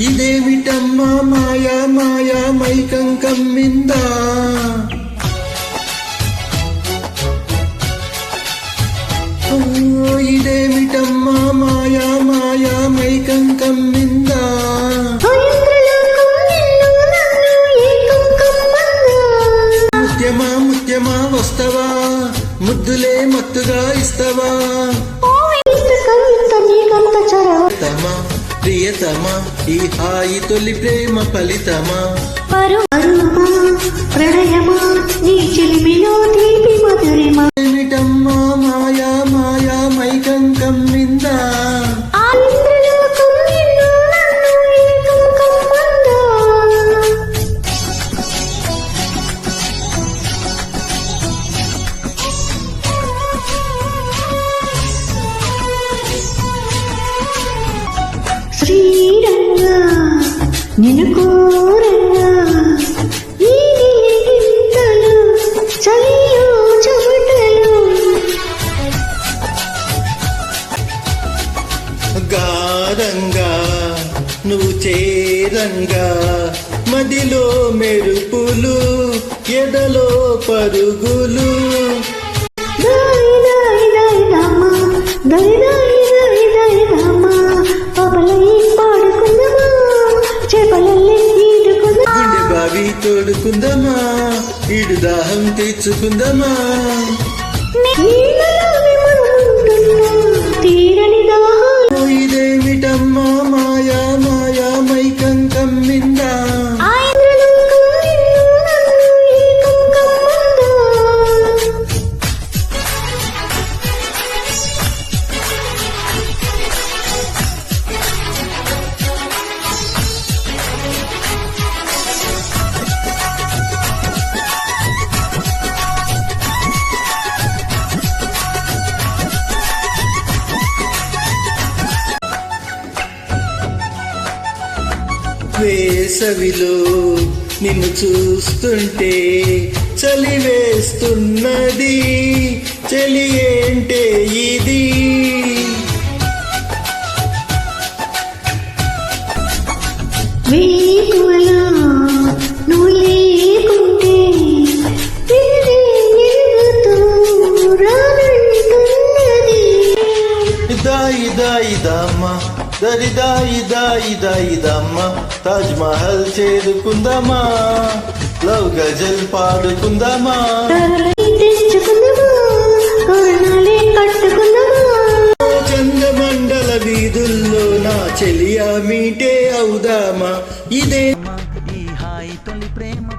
ఇదేమిటమ్మా మాయా మాయా మైకం కమ్మిందా, ఇదేమిటమ్మా మాయా మాయా మైకం కమ్మిందా. ముత్యమా ముత్యమా వస్తవా, ముద్దులే మత్తుగా ఇస్తవా. తమా ప్రియతమా ఈ హాయి తొలి ప్రేమ ఫలితమా. ప్రణయమా నీ చెలిమిలో తీపి మధురిమా. ఏమిటమ్మా మాయా మాయా మైకం కమ్మిందా. శ్రీరంగా నిన్ను కోరంగా ఈ గింతలు చలియో చెమటలు. గారంగా నువ్వు చేరంగా మదిలో మెరుపులు ఎదలో పరుగులు. గుండె బావి తోడుకుందమా, ఈడు దాహం తీర్చుకుందమా. ఇదేమిటమ్మా మాయా మాయా మైకం కమ్మిందా. వేసవిలో నిన్ను చూస్తుంటే చలి వేస్తున్నది, చలి ఏంటే ఇది. ఇదా ఇదా ఇదమ్మా దరిదా ఇదా ఇదా ఇదమ్మా. తాజ్ మహల్ చేరుకుందామా, లవ్ గజల్ పాడుకుందామా. చంద్రమండల వీధుల్లో నా చెలియా మీటే అవుదామా. ఇదే ఈ హాయి తొలి ప్రేమ.